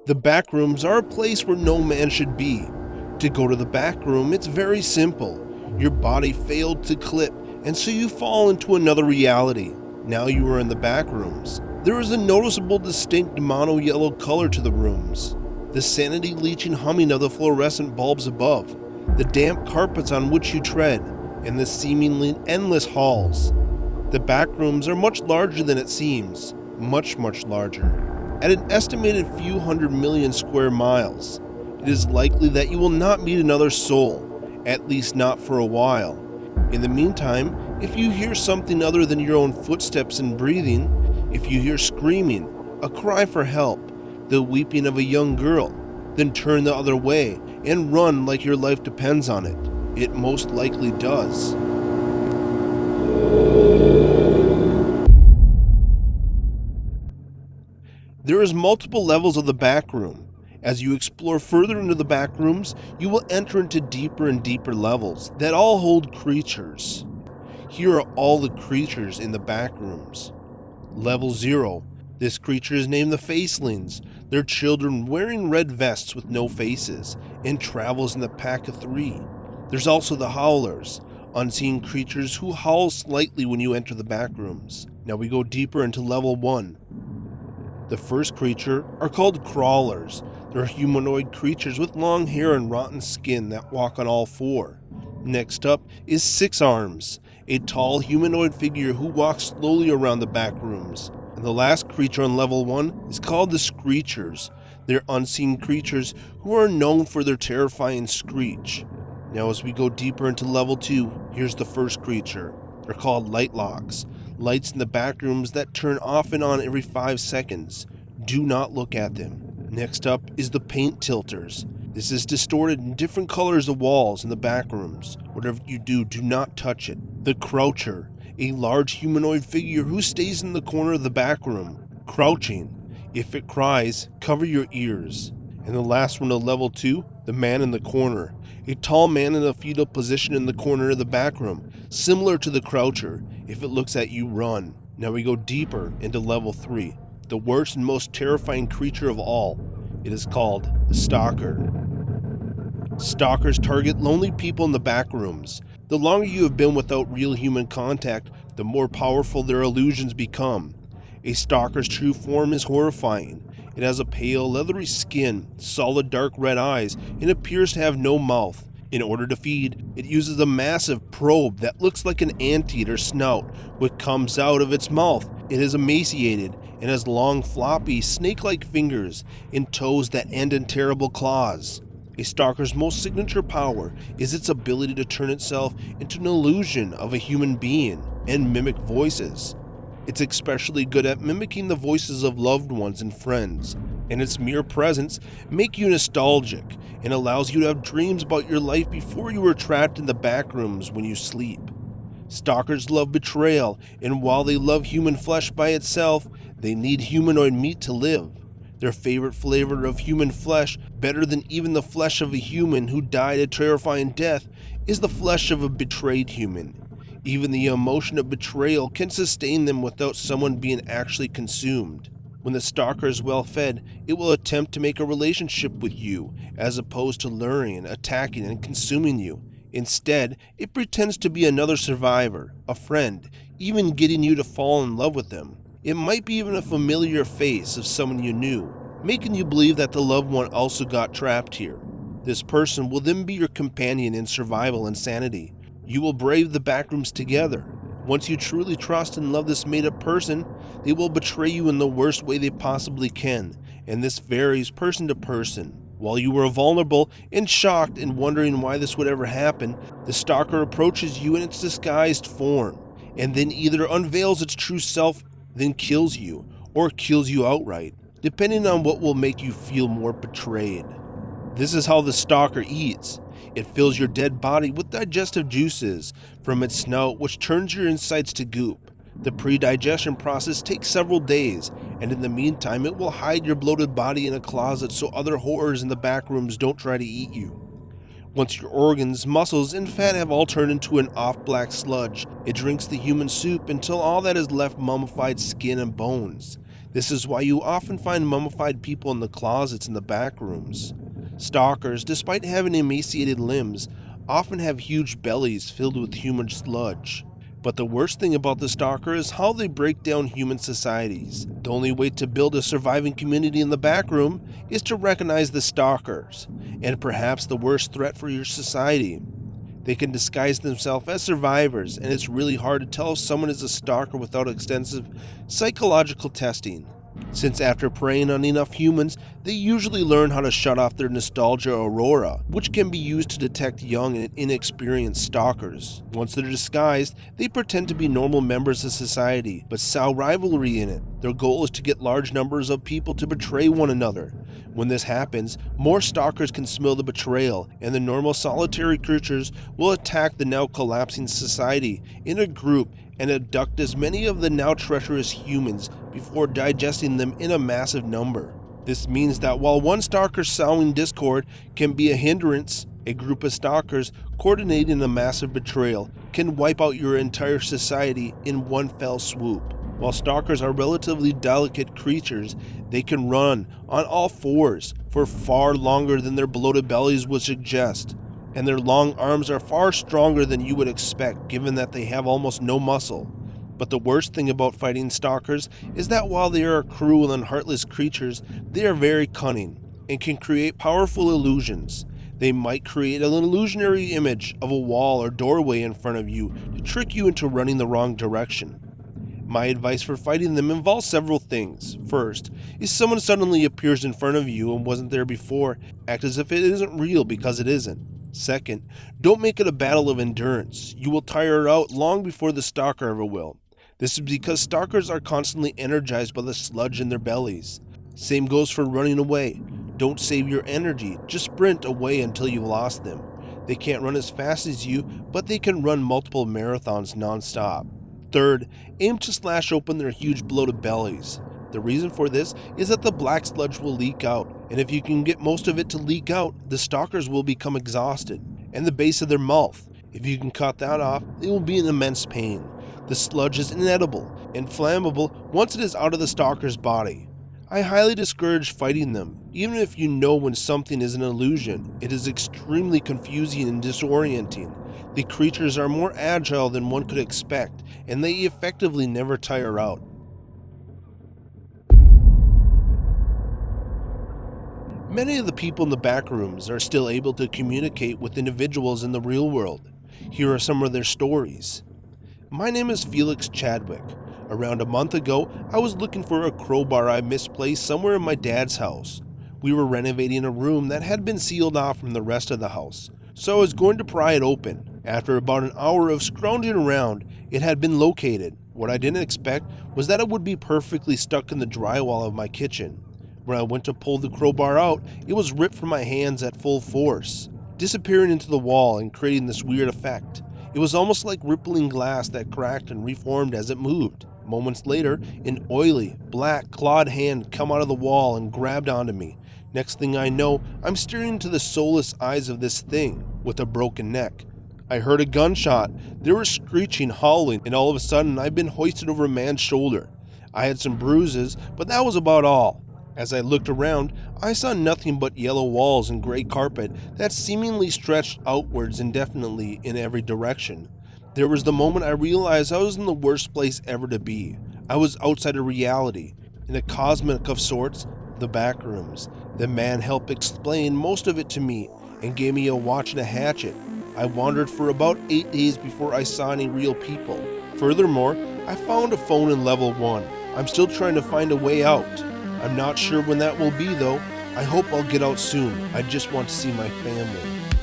The backrooms are a place where no man should be. To go to the backroom, it's very simple. Your body failed to clip, and so you fall into another reality. Now you are in the backrooms. There is a noticeable distinct mono-yellow color to the rooms. The sanity-leeching humming of the fluorescent bulbs above, the damp carpets on which you tread, and the seemingly endless halls. The backrooms are much larger than it seems, much larger. At an estimated few 100 million square miles, it is likely that you will not meet another soul, at least not for a while. In the meantime, if you hear something other than your own footsteps and breathing, if you hear screaming, a cry for help, the weeping of a young girl, then turn the other way and run like your life depends on it. It most likely does. There is multiple levels of the backroom. As you explore further into the backrooms, you will enter into deeper and deeper levels that all hold creatures. Here are all the creatures in the backrooms. Level 0. This creature is named the Facelings. They're children wearing red vests with no faces, and travels in the pack of 3. There's also the Howlers, unseen creatures who howl slightly when you enter the backrooms. Now we go deeper into level 1. The first creature are called Crawlers. They're humanoid creatures with long hair and rotten skin that walk on all 4. Next up is Six Arms, a tall humanoid figure who walks slowly around the backrooms. And the last creature on level 1 is called the Screechers. They're unseen creatures who are known for their terrifying screech. Now as we go deeper into level 2, here's the first creature. They're called Lightlocks. Lights in the backrooms that turn off and on every 5 seconds. Do not look at them. Next up is the Paint Tilters. This is distorted in different colors of walls in the backrooms. Whatever you do, do not touch it. The Croucher, a large humanoid figure who stays in the corner of the backroom, crouching. If it cries, cover your ears. And the last one of level 2, the Man in the Corner. A tall man in a fetal position in the corner of the backroom, similar to the Croucher. If it looks at you, run. Now we go deeper into level 3, the worst and most terrifying creature of all. It is called the Stalker. Stalkers target lonely people in the backrooms. The longer you have been without real human contact, the more powerful their illusions become. A stalker's true form is horrifying. It has a pale, leathery skin, solid dark red eyes, and appears to have no mouth. In order to feed, it uses a massive probe that looks like an anteater snout, which comes out of its mouth. It is emaciated and has long, floppy, snake-like fingers and toes that end in terrible claws. A stalker's most signature power is its ability to turn itself into an illusion of a human being and mimic voices. It's especially good at mimicking the voices of loved ones and friends, and its mere presence makes you nostalgic and allows you to have dreams about your life before you were trapped in the backrooms when you sleep. Stalkers love betrayal, and while they love human flesh by itself, they need humanoid meat to live. Their favorite flavor of human flesh, better than even the flesh of a human who died a terrifying death, is the flesh of a betrayed human. Even the emotion of betrayal can sustain them without someone being actually consumed. When the stalker is well fed, it will attempt to make a relationship with you, as opposed to luring, attacking, and consuming you. Instead, it pretends to be another survivor, a friend, even getting you to fall in love with them. It might be even a familiar face of someone you knew, making you believe that the loved one also got trapped here. This person will then be your companion in survival and sanity. You will brave the backrooms together. Once you truly trust and love this made-up person, they will betray you in the worst way they possibly can, and this varies person to person. While you are vulnerable and shocked and wondering why this would ever happen, the stalker approaches you in its disguised form, and then either unveils its true self, then kills you, or kills you outright, depending on what will make you feel more betrayed. This is how the stalker eats. It fills your dead body with digestive juices from its snout, which turns your insides to goop. The pre-digestion process takes several days, and in the meantime it will hide your bloated body in a closet so other horrors in the backrooms don't try to eat you. Once your organs, muscles, and fat have all turned into an off-black sludge, it drinks the human soup until all that is left mummified skin and bones. This is why you often find mummified people in the closets in the back rooms. Stalkers, despite having emaciated limbs, often have huge bellies filled with human sludge. But the worst thing about the Stalker is how they break down human societies. The only way to build a surviving community in the back room is to recognize the Stalkers, and perhaps the worst threat for your society. They can disguise themselves as survivors, and it's really hard to tell if someone is a Stalker without extensive psychological testing. Since after preying on enough humans, they usually learn how to shut off their nostalgia aurora, which can be used to detect young and inexperienced stalkers. Once they're disguised, they pretend to be normal members of society, but sow rivalry in it. Their goal is to get large numbers of people to betray one another. When this happens, more stalkers can smell the betrayal, and the normal solitary creatures will attack the now collapsing society in a group and abduct as many of the now treacherous humans before digesting them in a massive number. This means that while one stalker sowing discord can be a hindrance, a group of stalkers coordinating a massive betrayal can wipe out your entire society in one fell swoop. While stalkers are relatively delicate creatures, they can run on all fours for far longer than their bloated bellies would suggest, and their long arms are far stronger than you would expect given that they have almost no muscle. But the worst thing about fighting stalkers is that while they are cruel and heartless creatures, they are very cunning and can create powerful illusions. They might create an illusionary image of a wall or doorway in front of you to trick you into running the wrong direction. My advice for fighting them involves several things. First, if someone suddenly appears in front of you and wasn't there before, act as if it isn't real because it isn't. Second, don't make it a battle of endurance. You will tire out long before the stalker ever will. This is because stalkers are constantly energized by the sludge in their bellies. Same goes for running away. Don't save your energy, just sprint away until you've lost them. They can't run as fast as you, but they can run multiple marathons non-stop. Third, aim to slash open their huge bloated bellies. The reason for this is that the black sludge will leak out, and if you can get most of it to leak out, the stalkers will become exhausted. And the base of their mouth. If you can cut that off, they will be in immense pain. The sludge is inedible and flammable once it is out of the stalker's body. I highly discourage fighting them, even if you know when something is an illusion. It is extremely confusing and disorienting. The creatures are more agile than one could expect, and they effectively never tire out. Many of the people in the back rooms are still able to communicate with individuals in the real world. Here are some of their stories. My name is Felix Chadwick. Around a month ago, I was looking for a crowbar I misplaced somewhere in my dad's house. We were renovating a room that had been sealed off from the rest of the house, so I was going to pry it open. After about an hour of scrounging around, it had been located. What I didn't expect was that it would be perfectly stuck in the drywall of my kitchen. When I went to pull the crowbar out, it was ripped from my hands at full force, disappearing into the wall and creating this weird effect. It was almost like rippling glass that cracked and reformed as it moved. Moments later, an oily, black, clawed hand come out of the wall and grabbed onto me. Next thing I know, I'm staring into the soulless eyes of this thing with a broken neck. I heard a gunshot. There was screeching, howling, and all of a sudden I'd been hoisted over a man's shoulder. I had some bruises, but that was about all. As I looked around, I saw nothing but yellow walls and gray carpet that seemingly stretched outwards indefinitely in every direction. There was the moment I realized I was in the worst place ever to be. I was outside of reality, in a cosmic of sorts, the Backrooms. The man helped explain most of it to me and gave me a watch and a hatchet. I wandered for about 8 days before I saw any real people. Furthermore, I found a phone in level 1. I'm still trying to find a way out. I'm not sure when that will be though. I hope I'll get out soon. I just want to see my family.